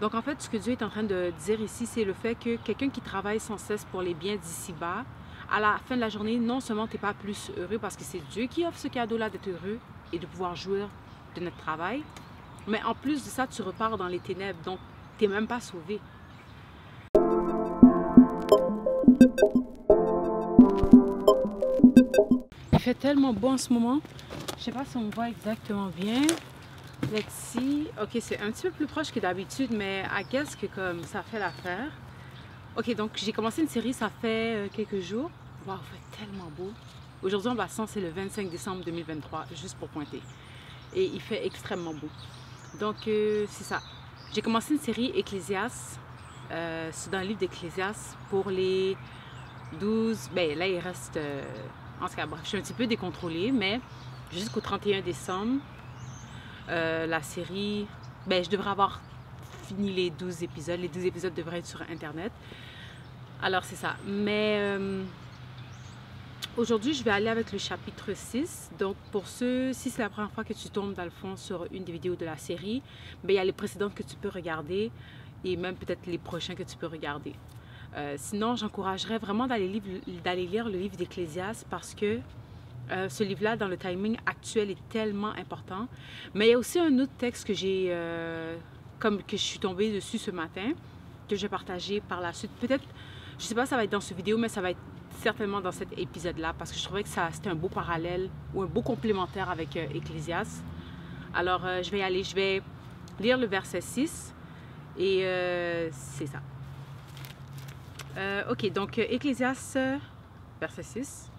Donc en fait, ce que Dieu est en train de dire ici, c'est le fait que quelqu'un qui travaille sans cesse pour les biens d'ici-bas, à la fin de la journée, non seulement tu n'es pas plus heureux parce que c'est Dieu qui offre ce cadeau-là d'être heureux et de pouvoir jouir de notre travail, mais en plus de ça, tu repars dans les ténèbres, donc tu n'es même pas sauvé. Il fait tellement beau en ce moment, je sais pas si on voit exactement bien. Let's see. Ok, c'est un petit peu plus proche que d'habitude, mais I guess que comme ça fait l'affaire. Ok, donc j'ai commencé une série, ça fait quelques jours. Waouh, il fait tellement beau. Aujourd'hui, en passant, c'est le 25 décembre 2023, juste pour pointer. Et il fait extrêmement beau. Donc, c'est ça. J'ai commencé une série Ecclésias. C'est dans le livre d'Ecclésias pour les 12... Ben là, il reste... en tout cas, bref, je suis un petit peu décontrôlée, mais jusqu'au 31 décembre, la série... Ben, je devrais avoir fini les 12 épisodes. Les 12 épisodes devraient être sur Internet. Alors, c'est ça. Mais aujourd'hui, je vais aller avec le chapitre 6. Donc, pour ceux, si c'est la première fois que tu tombes dans le fond sur une des vidéos de la série, ben, il y a les précédentes que tu peux regarder et même peut-être les prochains que tu peux regarder. Sinon, j'encouragerais vraiment d'aller lire le livre d'Ecclésias parce que ce livre-là, dans le timing actuel, est tellement important. Mais il y a aussi un autre texte que que je suis tombée dessus ce matin, que je vais partager par la suite. Peut-être, je ne sais pas si ça va être dans cette vidéo, mais ça va être certainement dans cet épisode-là, parce que je trouvais que c'était un beau parallèle ou un beau complémentaire avec Ecclésias. Alors, je vais y aller, je vais lire le verset 6 et c'est ça. Ok, donc Ecclésias, verset 6.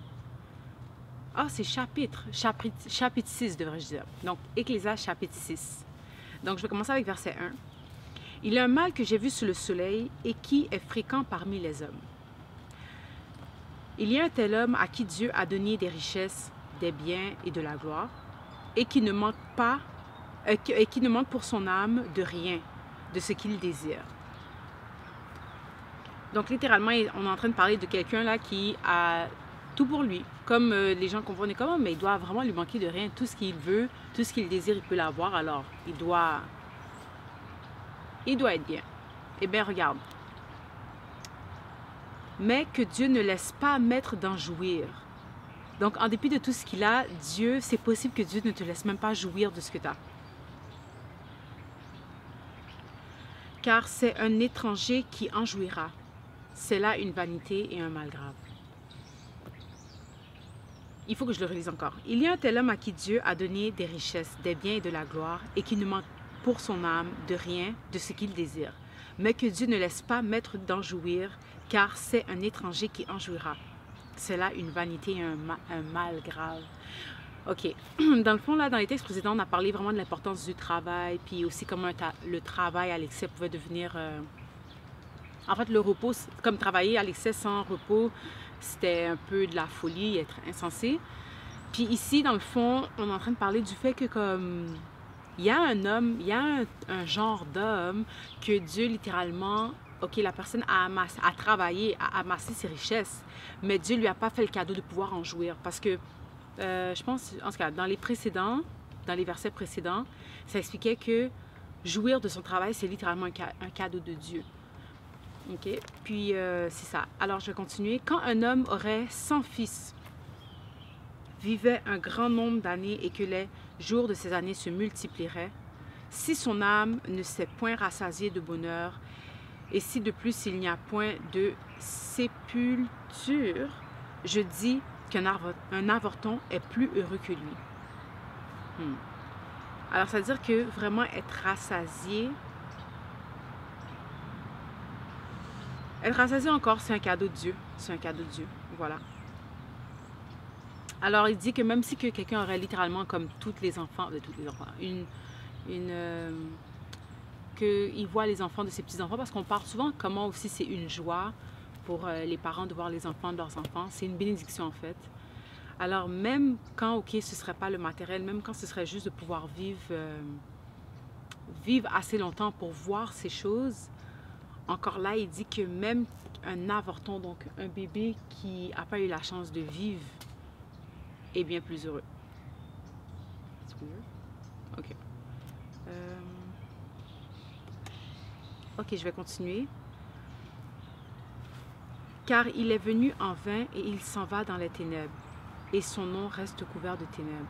Ah, c'est chapitre 6, devrais-je dire. Donc, Ecclésias, chapitre 6. Donc, je vais commencer avec verset 1. Il y a un mal que j'ai vu sous le soleil et qui est fréquent parmi les hommes. Il y a un tel homme à qui Dieu a donné des richesses, des biens et de la gloire, et qui ne manque pas, et qui ne manque pour son âme de rien, de ce qu'il désire. Donc, littéralement, on est en train de parler de quelqu'un là qui a tout pour lui. Comme les gens comprennent comment, mais il doit vraiment lui manquer de rien. Tout ce qu'il veut, tout ce qu'il désire, il peut l'avoir. Alors, il doit être bien. Eh bien, regarde. Mais que Dieu ne laisse pas maître d'en jouir. Donc, en dépit de tout ce qu'il a, Dieu, c'est possible que Dieu ne te laisse même pas jouir de ce que tu as. Car c'est un étranger qui en jouira. C'est là une vanité et un mal grave. Il faut que je le relise encore. Il y a un tel homme à qui Dieu a donné des richesses, des biens et de la gloire, et qui ne manque pour son âme de rien de ce qu'il désire. Mais que Dieu ne laisse pas maître d'en jouir, car c'est un étranger qui en jouira. C'est là une vanité et un mal grave. Ok, dans le fond, là, dans les textes précédents, on a parlé vraiment de l'importance du travail, puis aussi comment le travail à l'excès pouvait devenir... En fait, le repos, comme travailler à l'excès sans repos, c'était un peu de la folie, être insensé. Puis ici, dans le fond, on est en train de parler du fait que comme il y a un homme, il y a un genre d'homme que Dieu littéralement, ok, la personne a travaillé, a amassé ses richesses, mais Dieu lui a pas fait le cadeau de pouvoir en jouir parce que je pense, en tout cas, dans les versets précédents, ça expliquait que jouir de son travail, c'est littéralement un cadeau de Dieu. OK? Puis, c'est ça. Alors, je vais continuer. Quand un homme aurait 100 fils, vivait un grand nombre d'années et que les jours de ces années se multiplieraient, si son âme ne s'est point rassasiée de bonheur, et si de plus il n'y a point de sépulture, je dis qu'un avorton est plus heureux que lui. Alors, ça veut dire que vraiment être rassasié, encore, c'est un cadeau de Dieu. C'est un cadeau de Dieu. Voilà. Alors, il dit que même si que quelqu'un aurait littéralement, comme tous les enfants, qu'il voit les enfants de ses petits-enfants, parce qu'on parle souvent comment aussi c'est une joie pour les parents de voir les enfants de leurs enfants. C'est une bénédiction, en fait. Alors, même quand, OK, ce ne serait pas le matériel, même quand ce serait juste de pouvoir vivre assez longtemps pour voir ces choses, encore là, il dit que même un avorton, donc un bébé qui n'a pas eu la chance de vivre, est bien plus heureux. C'est weird. OK. Ok, je vais continuer. Car il est venu en vain et il s'en va dans les ténèbres, et son nom reste couvert de ténèbres.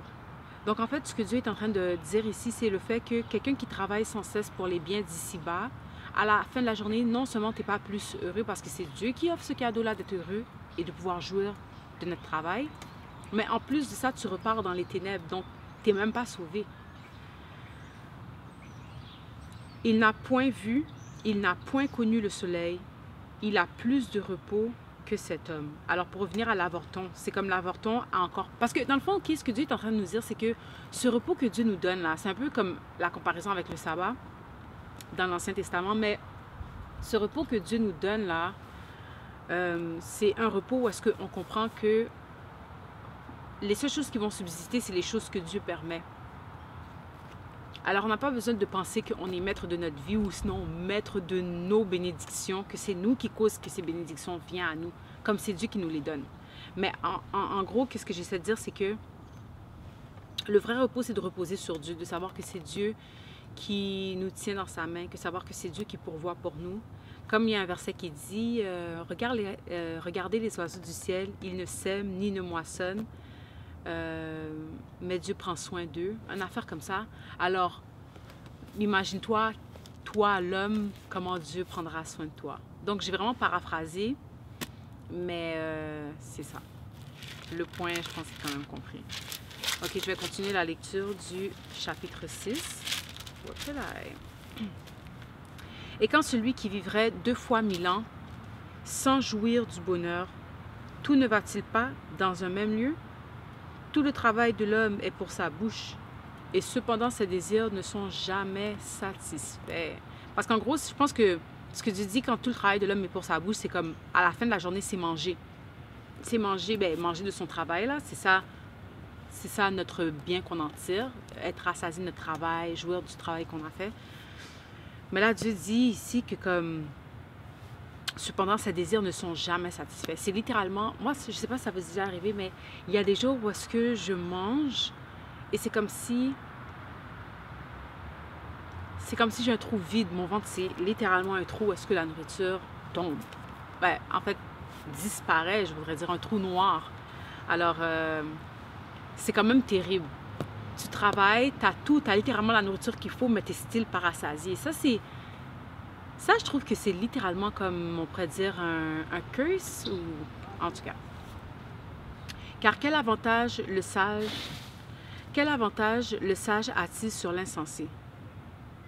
Donc en fait, ce que Dieu est en train de dire ici, c'est le fait que quelqu'un qui travaille sans cesse pour les biens d'ici-bas, à la fin de la journée, non seulement tu n'es pas plus heureux parce que c'est Dieu qui offre ce cadeau-là d'être heureux et de pouvoir jouir de notre travail, mais en plus de ça, tu repars dans les ténèbres, donc tu n'es même pas sauvé. Il n'a point vu, il n'a point connu le soleil, il a plus de repos que cet homme. Alors, pour revenir à l'avorton, c'est comme l'avorton a encore... Parce que, dans le fond, ce que Dieu est en train de nous dire, c'est que ce repos que Dieu nous donne, là, c'est un peu comme la comparaison avec le sabbat dans l'Ancien Testament, mais ce repos que Dieu nous donne, là, c'est un repos où est-ce qu'on comprend que les seules choses qui vont subsister, c'est les choses que Dieu permet. Alors, on n'a pas besoin de penser qu'on est maître de notre vie ou sinon maître de nos bénédictions, que c'est nous qui causent que ces bénédictions viennent à nous, comme c'est Dieu qui nous les donne. Mais en gros, qu'est-ce que j'essaie de dire, c'est que le vrai repos, c'est de reposer sur Dieu, de savoir que c'est Dieu qui nous tient dans sa main, que savoir que c'est Dieu qui pourvoit pour nous. Comme il y a un verset qui dit, regardez les oiseaux du ciel, ils ne sèment ni ne moissonnent, mais Dieu prend soin d'eux, une affaire comme ça. Alors, imagine-toi, toi, l'homme, comment Dieu prendra soin de toi. Donc, j'ai vraiment paraphrasé, mais c'est ça. Le point, je pense, c'est quand même compris. Ok, je vais continuer la lecture du chapitre 6. Et quand celui qui vivrait 2 fois 1000 ans, sans jouir du bonheur, tout ne va-t-il pas dans un même lieu? Tout le travail de l'homme est pour sa bouche, et cependant ses désirs ne sont jamais satisfaits. Parce qu'en gros, je pense que ce que Dieu dit quand tout le travail de l'homme est pour sa bouche, c'est comme à la fin de la journée, c'est manger. C'est manger, manger de son travail, là, c'est ça notre bien qu'on en tire, être rassasié de notre travail, jouir du travail qu'on a fait. Mais là, Dieu dit ici que comme cependant, ses désirs ne sont jamais satisfaits. C'est littéralement, moi, je ne sais pas si ça vous est déjà arrivé, mais il y a des jours où est-ce que je mange et c'est comme si j'ai un trou vide. Mon ventre, c'est littéralement un trou où est-ce que la nourriture tombe. En fait, disparaît, je voudrais dire un trou noir. Alors, c'est quand même terrible. Tu travailles, tu as tout, tu as littéralement la nourriture qu'il faut, mais tu es still pas rassasié. Ça, je trouve que c'est littéralement comme, on pourrait dire, un curse, ou en tout cas. Car quel avantage le sage a-t-il sur l'insensé?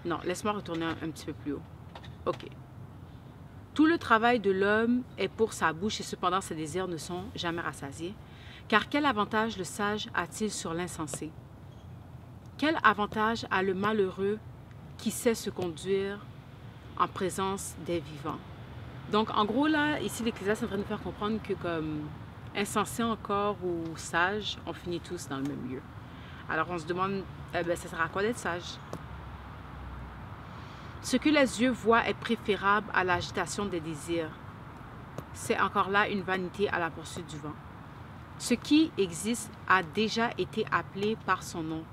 Non, laisse-moi retourner un petit peu plus haut. OK. Tout le travail de l'homme est pour sa bouche et cependant ses désirs ne sont jamais rassasiés. Car quel avantage le sage a-t-il sur l'insensé? Quel avantage a le malheureux qui sait se conduire en présence des vivants? Donc, en gros, là, ici, l'Ecclésiaste est en train de nous faire comprendre que comme insensé encore ou sage, on finit tous dans le même lieu. Alors, on se demande, ça sert à quoi d'être sage? Ce que les yeux voient est préférable à l'agitation des désirs. C'est encore là une vanité à la poursuite du vent. Ce qui existe a déjà été appelé par son nom.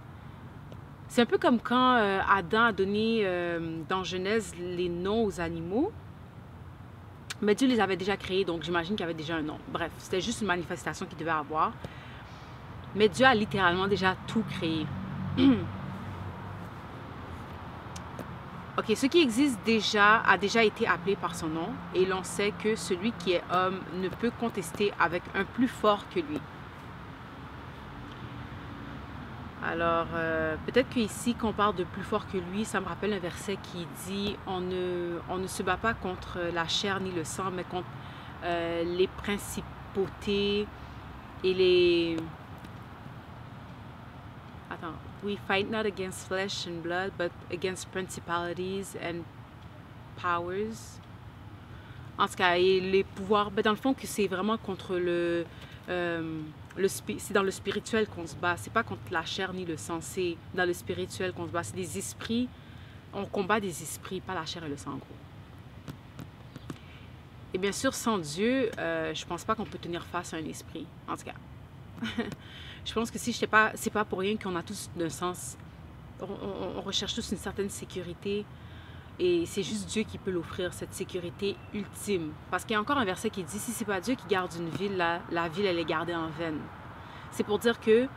C'est un peu comme quand Adam a donné dans Genèse les noms aux animaux. Mais Dieu les avait déjà créés, donc j'imagine qu'il y avait déjà un nom. Bref, c'était juste une manifestation qu'il devait avoir. Mais Dieu a littéralement déjà tout créé. Ok, ce qui existe déjà a déjà été appelé par son nom, et l'on sait que celui qui est homme ne peut contester avec un plus fort que lui. Alors, peut-être qu'ici, qu'on parle de plus fort que lui, ça me rappelle un verset qui dit on ne se bat pas contre la chair ni le sang, mais contre les principautés et les... Attends. We fight not against flesh and blood, but against principalities and powers. En tout cas, et les pouvoirs, dans le fond, que c'est vraiment contre c'est dans le spirituel qu'on se bat. C'est pas contre la chair ni le sang, c'est dans le spirituel qu'on se bat. C'est des esprits. On combat des esprits, pas la chair et le sang, en gros. Et bien sûr, sans Dieu, je pense pas qu'on peut tenir face à un esprit. En tout cas. Je pense que si c'est pas pour rien qu'on a tous d'un sens, on recherche tous une certaine sécurité, Et c'est juste Dieu qui peut l'offrir, cette sécurité ultime. Parce qu'il y a encore un verset qui dit, si c'est pas Dieu qui garde une ville, la ville, elle est gardée en vaine. C'est pour dire que,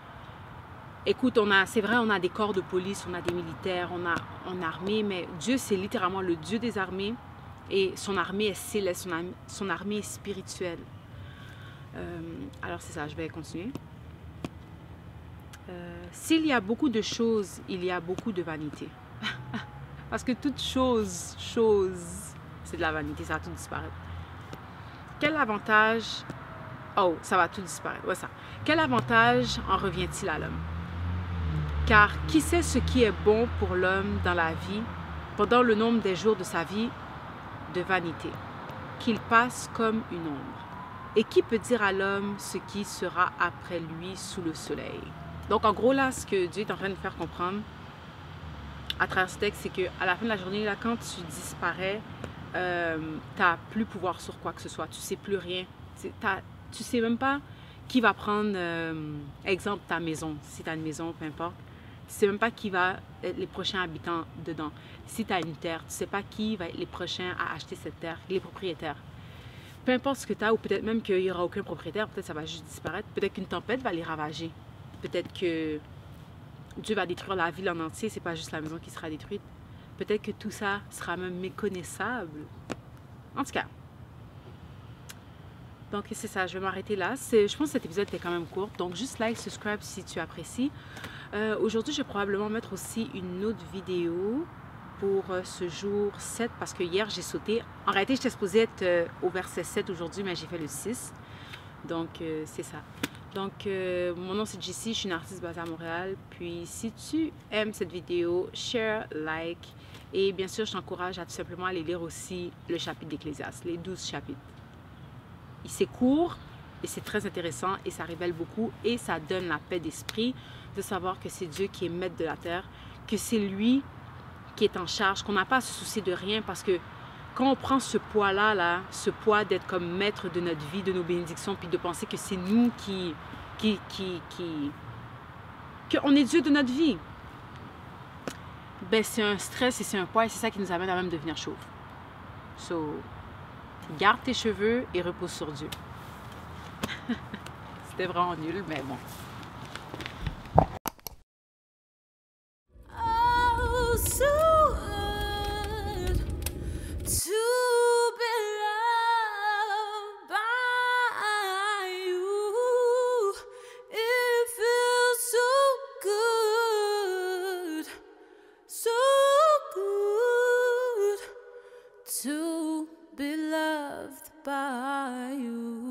écoute, c'est vrai, on a des corps de police, on a des militaires, on a une armée, mais Dieu, c'est littéralement le Dieu des armées. Et son armée est céleste, son armée est spirituelle. Alors c'est ça, je vais continuer. S'il y a beaucoup de choses, il y a beaucoup de vanité. Parce que toute chose, c'est de la vanité, ça va tout disparaître. Quel avantage... Oh, ça va tout disparaître, ouais ça. Quel avantage en revient-il à l'homme? Car qui sait ce qui est bon pour l'homme dans la vie, pendant le nombre des jours de sa vie de vanité, qu'il passe comme une ombre? Et qui peut dire à l'homme ce qui sera après lui sous le soleil? Donc en gros là, ce que Dieu est en train de faire comprendre à travers ce texte, c'est qu'à la fin de la journée, là, quand tu disparais, tu n'as plus pouvoir sur quoi que ce soit. Tu ne sais plus rien. Tu ne sais même pas qui va prendre, exemple, ta maison. Si tu as une maison, peu importe. Tu ne sais même pas qui va être les prochains habitants dedans. Si tu as une terre, tu ne sais pas qui va être les prochains à acheter cette terre, les propriétaires. Peu importe ce que tu as, ou peut-être même qu'il n'y aura aucun propriétaire, peut-être ça va juste disparaître. Peut-être qu'une tempête va les ravager. Peut-être que Dieu va détruire la ville en entier, c'est pas juste la maison qui sera détruite. Peut-être que tout ça sera même méconnaissable. En tout cas. Donc c'est ça, je vais m'arrêter là. Je pense que cet épisode était quand même court. Donc juste like, subscribe si tu apprécies. Aujourd'hui, je vais probablement mettre aussi une autre vidéo pour ce jour 7 parce que hier j'ai sauté. En réalité, j'étais supposée être au verset 7 aujourd'hui, mais j'ai fait le 6. Donc c'est ça. Donc, mon nom c'est Jessie, je suis une artiste basée à Montréal. Puis, si tu aimes cette vidéo, share, like. Et bien sûr, je t'encourage à tout simplement aller lire aussi le chapitre d'Ecclésiaste, les 12 chapitres. C'est court et c'est très intéressant et ça révèle beaucoup et ça donne la paix d'esprit de savoir que c'est Dieu qui est maître de la terre, que c'est lui qui est en charge, qu'on n'a pas à se soucier de rien parce que quand on prend ce poids-là, ce poids d'être comme maître de notre vie, de nos bénédictions, puis de penser que c'est nous qu'on est Dieu de notre vie, ben c'est un stress et c'est un poids et c'est ça qui nous amène à même devenir chauve. So, garde tes cheveux et repose sur Dieu. C'était vraiment nul, mais bon. To be loved by you.